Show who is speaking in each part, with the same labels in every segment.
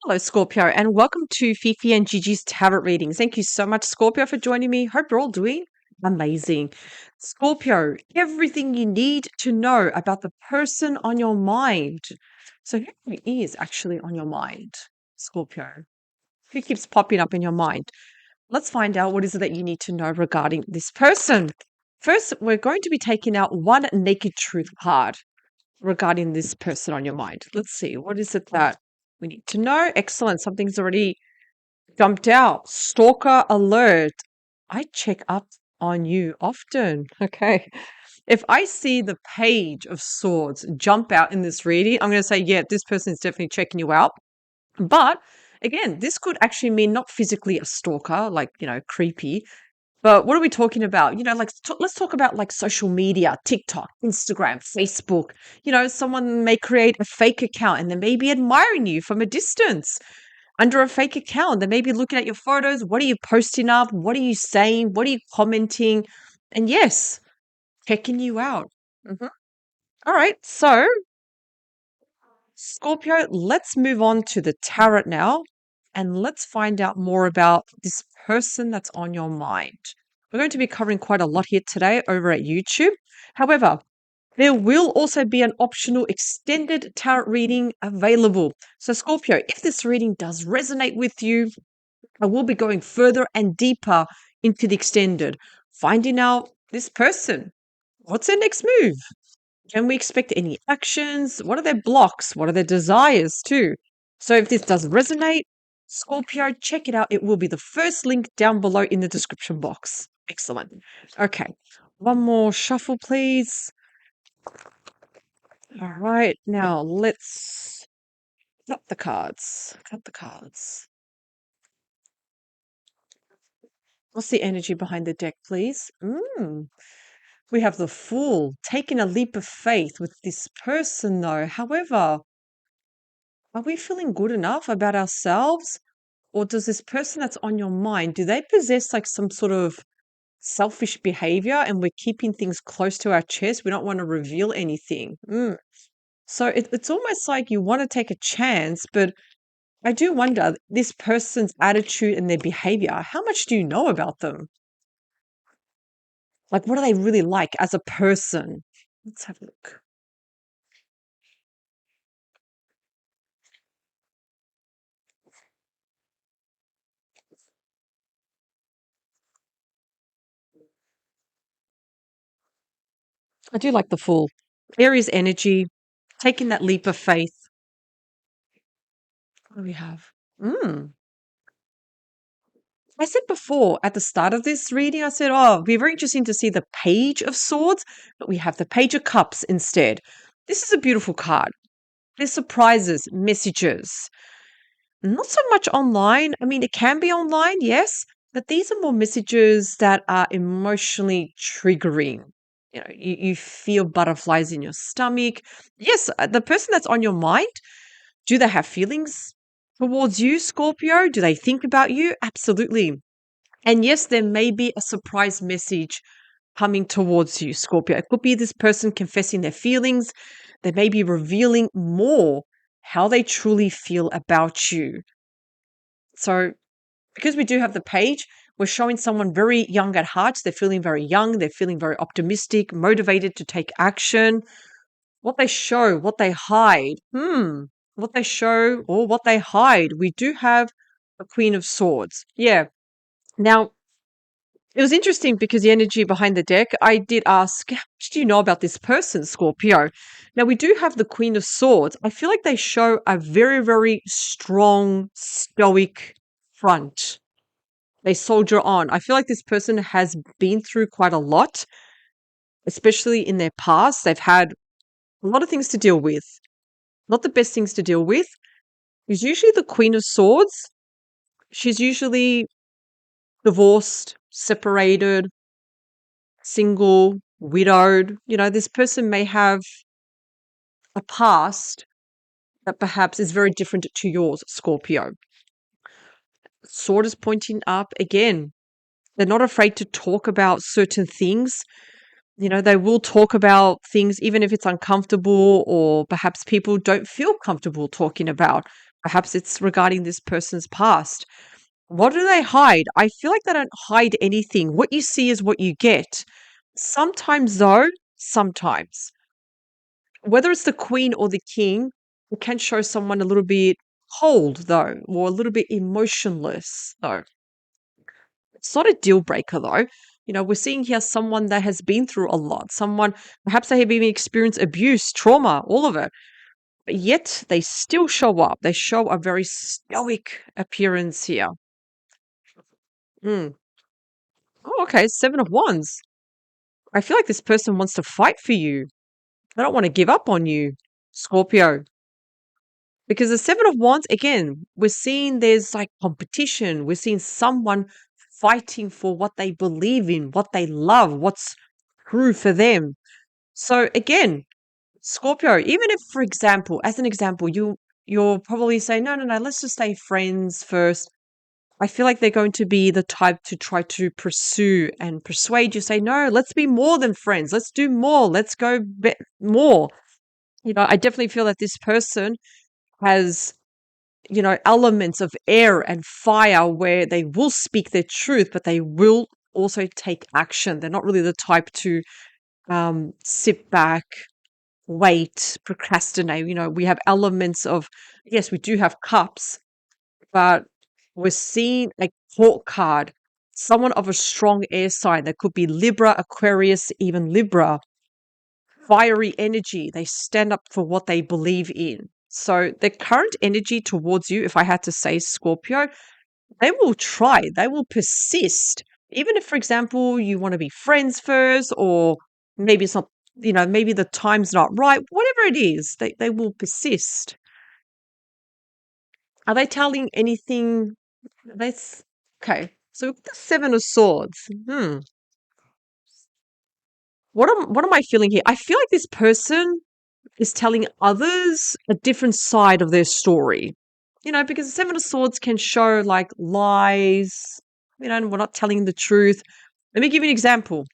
Speaker 1: Hello, Scorpio, and welcome to Fifi and Gigi's Tarot readings. Thank you so much, Scorpio, for joining me. Hope you're all doing amazing. Scorpio, everything you need to know about the person on your mind. So, who is actually on your mind, Scorpio? Who keeps popping up in your mind? Let's find out what is it that you need to know regarding this person. First, we're going to be taking out one naked truth card regarding this person on your mind. Let's see, what is it that we need to know? Excellent. Something's already jumped out. Stalker alert. I check up on you often. Okay. If I see the Page of Swords jump out in this reading, I'm going to say, yeah, this person is definitely checking you out. But again, this could actually mean not physically a stalker, like, creepy, but what are we talking about? Like let's talk about like social media, TikTok, Instagram, Facebook. Someone may create a fake account and they may be admiring you from a distance under a fake account. They may be looking at your photos. What are you posting up? What are you saying? What are you commenting? And yes, checking you out. Mhm. All right. So, Scorpio, let's move on to the tarot now and let's find out more about this person that's on your mind. We're going to be covering quite a lot here today over at YouTube. However, there will also be an optional extended tarot reading available. So, Scorpio, if this reading does resonate with you, I will be going further and deeper into the extended, finding out this person. What's their next move? Can we expect any actions? What are their blocks? What are their desires too? So if this does resonate, Scorpio, check it out. It will be the first link down below in the description box. Excellent. Okay. One more shuffle, please. All right. Now let's cut the cards. Cut the cards. What's the energy behind the deck, please? We have the Fool taking a leap of faith with this person, though. However, are we feeling good enough about ourselves? Or does this person that's on your mind, do they possess like some sort of selfish behavior and we're keeping things close to our chest? We don't want to reveal anything. So it's almost like you want to take a chance, but I do wonder this person's attitude and their behavior, how much do you know about them? Like, what are they really like as a person? Let's have a look. I do like the Fool. Aries energy, taking that leap of faith. What do we have? I said before at the start of this reading, I said, oh, it'd be very interesting to see the Page of Swords, but we have the Page of Cups instead. This is a beautiful card. There's surprises, messages. Not so much online. I mean, it can be online, yes, but these are more messages that are emotionally triggering. You feel butterflies in your stomach. Yes, the person that's on your mind, do they have feelings towards you, Scorpio? Do they think about you? Absolutely. And yes, there may be a surprise message coming towards you, Scorpio. It could be this person confessing their feelings. They may be revealing more how they truly feel about you. So, because we do have the Page, we're showing someone very young at heart. They're feeling very young. They're feeling very optimistic, motivated to take action. What they show, what they hide. What they show or what they hide. We do have a Queen of Swords. Yeah. Now, it was interesting because the energy behind the deck, I did ask, how much do you know about this person, Scorpio? Now, we do have the Queen of Swords. I feel like they show a very, very strong, stoic front. They soldier on. I feel like this person has been through quite a lot, especially in their past. They've had a lot of things to deal with, not the best things to deal with. Is usually the Queen of Swords. She's usually divorced, separated, single, widowed. This person may have a past that perhaps is very different to yours, Scorpio. Sword is pointing up again. They're not afraid to talk about certain things. They will talk about things even if it's uncomfortable or perhaps people don't feel comfortable talking about. Perhaps it's regarding this person's past. What do they hide? I feel like they don't hide anything. What you see is what you get. Sometimes, though, sometimes, whether it's the queen or the king, it can show someone a little bit cold, though, or a little bit emotionless, though. It's not a deal breaker, though. We're seeing here someone that has been through a lot, someone perhaps they have even experienced abuse, trauma, all of it. But yet they still show up. They show a very stoic appearance here. Mm. Oh, okay. Seven of Wands. I feel like this person wants to fight for you. They don't want to give up on you, Scorpio. Because the Seven of Wands, again, we're seeing there's like competition. We're seeing someone fighting for what they believe in, what they love, what's true for them. So again, Scorpio, even if, for example, as an example, you'll probably say, no, no, no, let's just stay friends first. I feel like they're going to be the type to try to pursue and persuade you, say, no, let's be more than friends. Let's do more. Let's go more. I definitely feel that this person has, elements of air and fire where they will speak their truth, but they will also take action. They're not really the type to sit back, wait, procrastinate. We have elements of, yes, we do have cups, but we're seeing a court card, someone of a strong air sign. That could be Libra, Aquarius, even Libra. Fiery energy. They stand up for what they believe in. So the current energy towards you, if I had to say, Scorpio, they will try, they will persist. Even if, for example, you want to be friends first, or maybe it's not, maybe the time's not right, whatever it is, they will persist. Are they telling anything? That's okay. So the Seven of Swords. What am I feeling here? I feel like this person is telling others a different side of their story. Because the Seven of Swords can show like lies, and we're not telling the truth. Let me give you an example.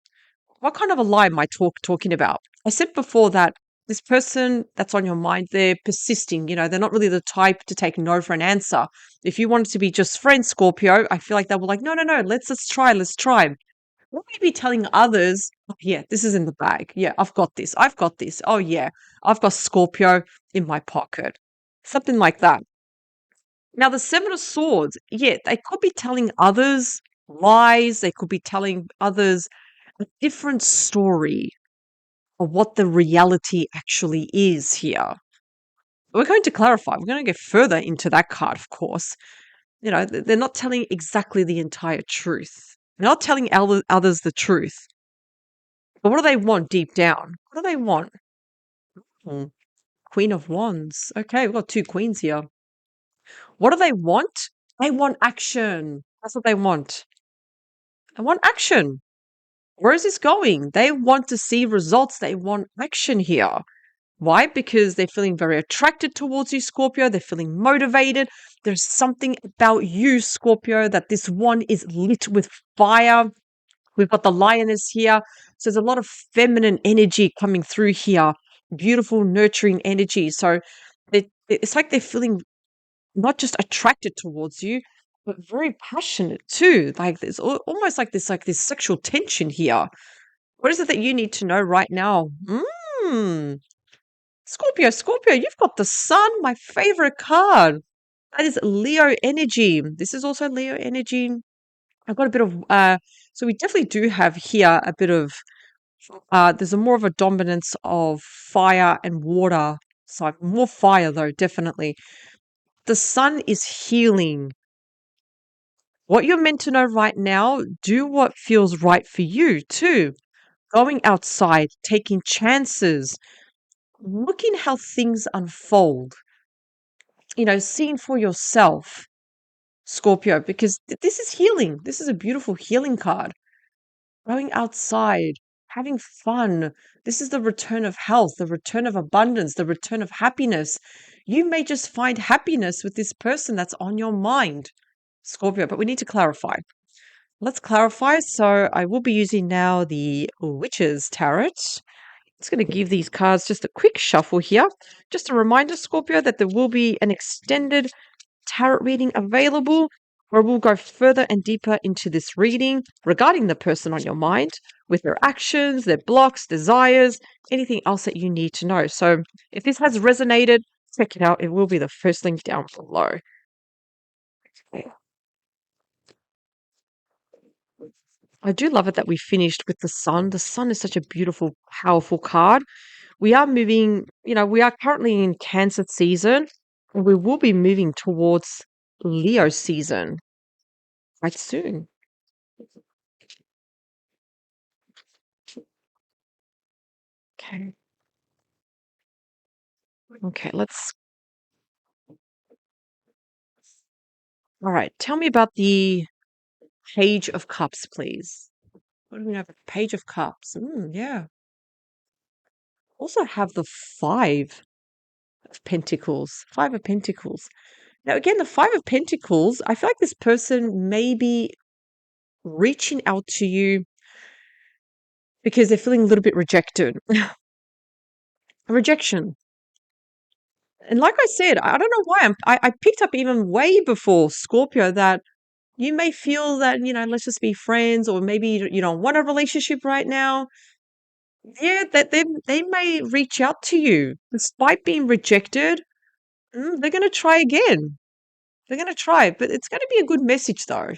Speaker 1: What kind of a lie am I talking about? I said before that this person that's on your mind, they're persisting. They're not really the type to take no for an answer. If you wanted to be just friends, Scorpio, I feel like they were like, no, no, no, let's try, let's try. Will we be telling others, oh, yeah, this is in the bag. Yeah, I've got this. I've got this. Oh, yeah, I've got Scorpio in my pocket. Something like that. Now, the Seven of Swords, yeah, they could be telling others lies. They could be telling others a different story of what the reality actually is here. We're going to clarify. We're going to get further into that card, of course. They're not telling exactly the entire truth. They're not telling others the truth. But what do they want deep down? What do they want? Hmm, Queen of Wands. Okay, we've got two queens here. What do they want? They want action. That's what they want. They want action. Where is this going? They want to see results. They want action here. Why? Because they're feeling very attracted towards you, Scorpio. They're feeling motivated. There's something about you, Scorpio, that this one is lit with fire. We've got the lioness here. So there's a lot of feminine energy coming through here. Beautiful, nurturing energy. So it's like they're feeling not just attracted towards you, but very passionate too. Like there's almost like this sexual tension here. What is it that you need to know right now? Scorpio, you've got the sun, my favorite card. That is Leo energy. This is also Leo energy. I've got a bit of, so we definitely do have here a bit of, there's a more of a dominance of fire and water. So more fire though, definitely. The sun is healing. What you're meant to know right now, do what feels right for you too. Going outside, taking chances, looking how things unfold, seeing for yourself, Scorpio, because this is healing. This is a beautiful healing card. Going outside, having fun. This is the return of health, the return of abundance, the return of happiness. You may just find happiness with this person that's on your mind, Scorpio, but we need to clarify. Let's clarify. So I will be using now the Witch's Tarot. Just going to give these cards just a quick shuffle here. Just a reminder, Scorpio, that there will be an extended tarot reading available where we'll go further and deeper into this reading regarding the person on your mind with their actions, their blocks, desires, anything else that you need to know. So if this has resonated, check it out. It will be the first link down below. I do love it that we finished with the sun. The sun is such a beautiful, powerful card. We are moving, we are currently in Cancer season, and we will be moving towards Leo season quite soon. Okay. Okay, all right. Tell me about the Page of Cups, please. What do we have? Page of Cups. Yeah. Also have the Five of Pentacles. Five of Pentacles. Now, again, the Five of Pentacles, I feel like this person may be reaching out to you because they're feeling a little bit rejected. Rejection. And like I said, I don't know why I picked up even way before Scorpio that you may feel that, let's just be friends, or maybe you don't want a relationship right now. Yeah, that they may reach out to you despite being rejected. They're going to try again. They're going to try, but it's going to be a good message though.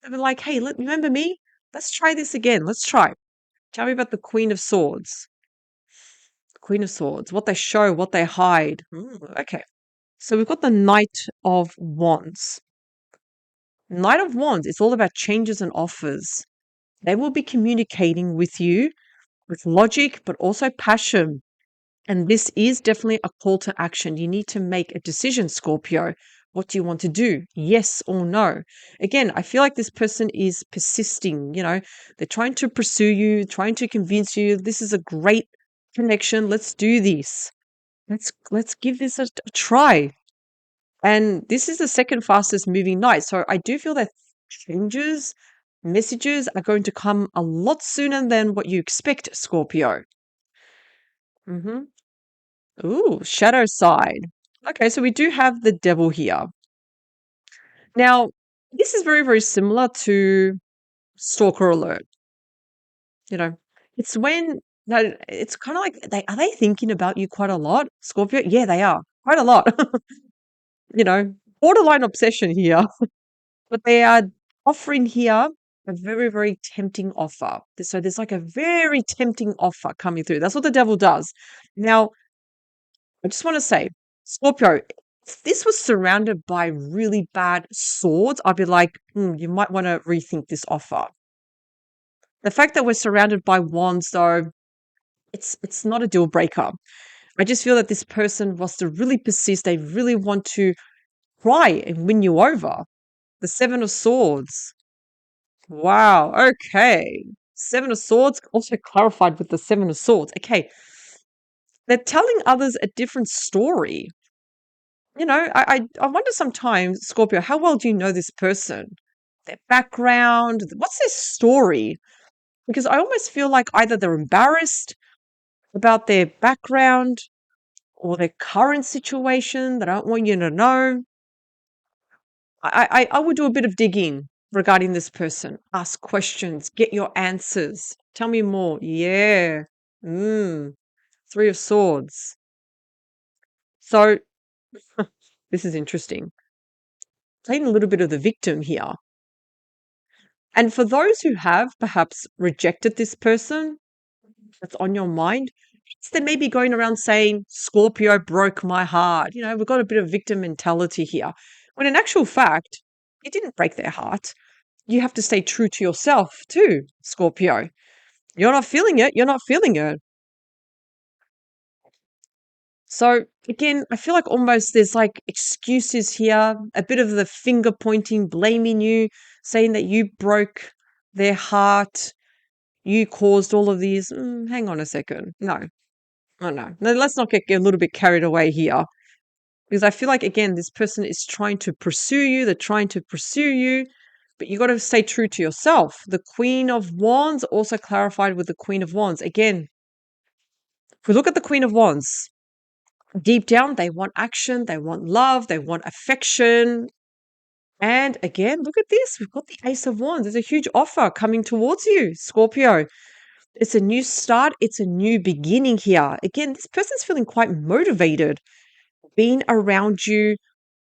Speaker 1: They're like, hey, remember me? Let's try this again. Let's try. Tell me about the Queen of Swords. Queen of Swords, what they show, what they hide. Okay. So we've got the Knight of Wands. Knight of Wands, it's all about changes and offers. They will be communicating with you with logic, but also passion. And this is definitely a call to action. You need to make a decision, Scorpio. What do you want to do? Yes or no? Again, I feel like this person is persisting. They're trying to pursue you, trying to convince you this is a great connection. Let's do this. Let's give this a try. And this is the second fastest moving night. So I do feel that changes, messages are going to come a lot sooner than what you expect, Scorpio. hmm Ooh, shadow side. Okay, so we do have the devil here. Now, this is very, very similar to stalker alert. You know, it's when no, it's kind of like are they thinking about you quite a lot, Scorpio? Yeah, they are quite a lot. you know, Borderline obsession here. But they are offering here a very, very tempting offer. So there's like a very tempting offer coming through. That's what the devil does. Now, I just want to say, Scorpio, if this was surrounded by really bad swords, I'd be like, you might want to rethink this offer. The fact that we're surrounded by wands, though, it's not a deal breaker. I just feel that this person wants to really persist. They really want to try and win you over. The Seven of Swords. Wow. Okay. Seven of Swords, also clarified with the Seven of Swords. Okay. They're telling others a different story. I wonder sometimes, Scorpio, how well do you know this person? Their background, what's their story? Because I almost feel like either they're embarrassed about their background or their current situation that I don't want you to know. I would do a bit of digging regarding this person. Ask questions, get your answers. Tell me more. Yeah. Mm. Three of Swords. So this is interesting. Playing a little bit of the victim here. And for those who have perhaps rejected this person that's on your mind, they may be going around saying, Scorpio broke my heart. We've got a bit of victim mentality here. When in actual fact, it didn't break their heart. You have to stay true to yourself too, Scorpio. You're not feeling it. You're not feeling it. So again, I feel like almost there's like excuses here, a bit of the finger pointing, blaming you, saying that you broke their heart, you caused all of these. Hang on a second. No, oh, no. No, let's not get a little bit carried away here. Because I feel like, again, this person is trying to pursue you. They're trying to pursue you, but you got to stay true to yourself. The Queen of Wands also clarified with the Queen of Wands. Again, If we look at the Queen of Wands, deep down, they want action, they want love, they want affection. And again, look at this. We've got the Ace of Wands. There's a huge offer coming towards you, Scorpio. It's a new start. It's a new beginning here. Again, this person's feeling quite motivated being around you.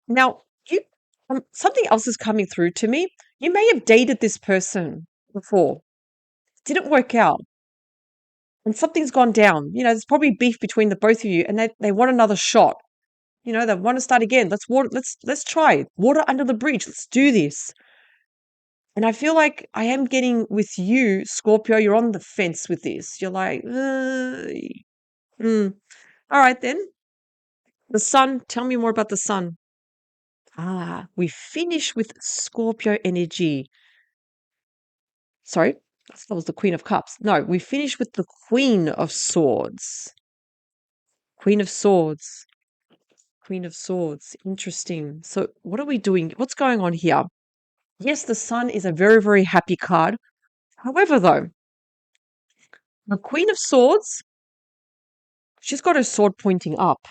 Speaker 1: Now, you something else is coming through to me. You may have dated this person before. Didn't work out. And something's gone down. There's probably beef between the both of you, and they want another shot. They want to start again. Let's try it. Water under the bridge. Let's do this. And I feel like I am getting with you, Scorpio. You're on the fence with this. You're like, all right then. The sun. Tell me more about the sun. We finish with Scorpio energy. Sorry, that was the Queen of Cups. No, we finish with the Queen of Swords. Queen of Swords. Queen of Swords. Interesting. So what are we doing? What's going on here? Yes, the sun is a very, very happy card. However, though, the Queen of Swords, she's got her sword pointing up.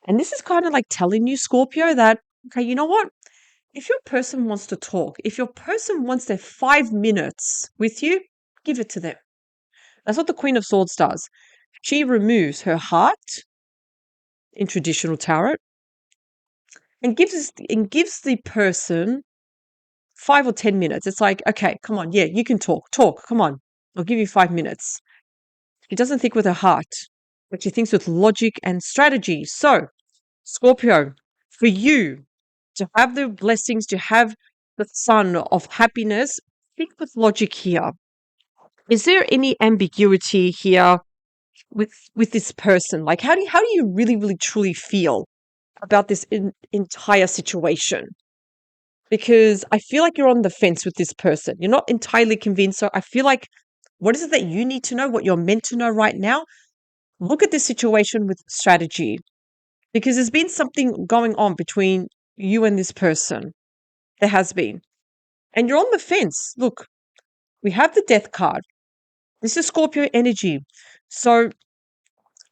Speaker 1: And this is kind of like telling you, Scorpio, that, okay, you know what? If your person wants to talk, if your person wants their 5 minutes with you, give it to them. That's what the Queen of Swords does. She removes her heart in traditional tarot and gives the person 5 or 10 minutes. It's like, okay, come on, yeah, you can talk, come on. I'll give you 5 minutes. She doesn't think with her heart, but she thinks with logic and strategy. So, Scorpio, for you to have the blessings, to have the sun of happiness, think with logic here. Is there any ambiguity here with this person? Like, how do you really, really, truly feel about this entire situation? Because I feel like you're on the fence with this person. You're not entirely convinced. So I feel like, what is it that you need to know? What you're meant to know right now? Look at this situation with strategy, because there's been something going on between you and this person. There has been. And you're on the fence. Look, we have the death card. This is Scorpio energy. So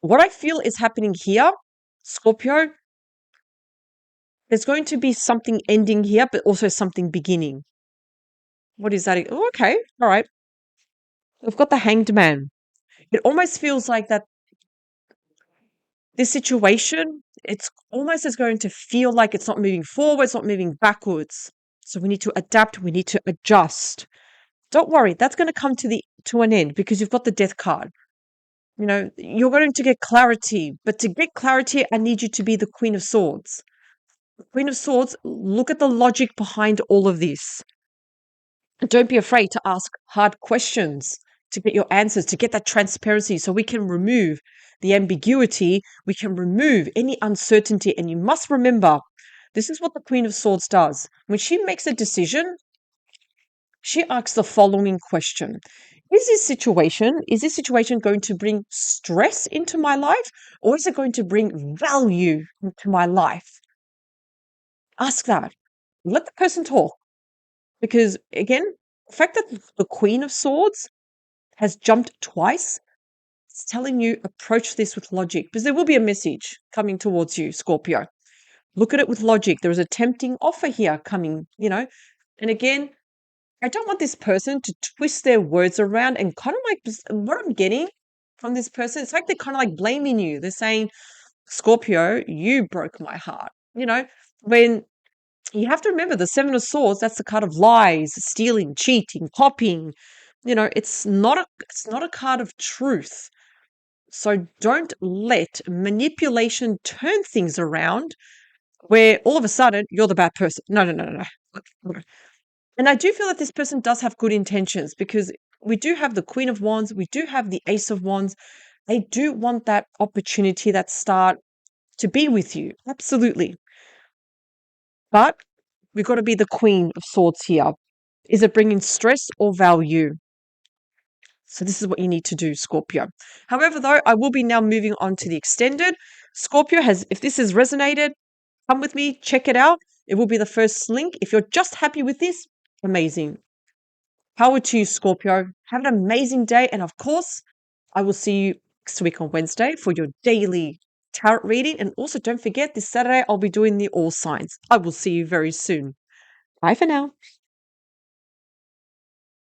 Speaker 1: what I feel is happening here, Scorpio, there's going to be something ending here, but also something beginning. What is that? Oh, okay. All right. We've got the Hanged Man. It almost feels like that this situation, it's almost as going to feel like it's not moving forward, it's not moving backwards. So we need to adapt, we need to adjust. Don't worry, that's going to come to an end because you've got the death card. You're going to get clarity, but to get clarity, I need you to be the Queen of Swords. The Queen of Swords, look at the logic behind all of this. Don't be afraid to ask hard questions to get your answers, to get that transparency so we can remove the ambiguity, we can remove any uncertainty. And you must remember, this is what the Queen of Swords does. When she makes a decision, she asks the following question. Is this situation going to bring stress into my life, or is it going to bring value into my life? Ask that. Let the person talk. Because again, the fact that the Queen of Swords has jumped twice, it's telling you approach this with logic, because there will be a message coming towards you, Scorpio. Look at it with logic. There is a tempting offer here coming, And again, I don't want this person to twist their words around and kind of like what I'm getting from this person. It's like they're kind of like blaming you. They're saying, Scorpio, you broke my heart. When you have to remember the Seven of Swords, that's the card of lies, stealing, cheating, copying. It's not a card of truth. So don't let manipulation turn things around where all of a sudden you're the bad person. No, no, no, no, no. And I do feel that this person does have good intentions, because we do have the Queen of Wands, we do have the Ace of Wands. They do want that opportunity, that start to be with you. Absolutely. But we've got to be the Queen of Swords here. Is it bringing stress or value? So this is what you need to do, Scorpio. However, though, I will be now moving on to the extended. Scorpio if this has resonated, come with me, check it out. It will be the first link. If you're just happy with this, amazing. Power to you, Scorpio. Have an amazing day. And of course, I will see you next week on Wednesday for your daily tarot reading. And also, don't forget, this Saturday I'll be doing the all signs. I will see you very soon. Bye for now.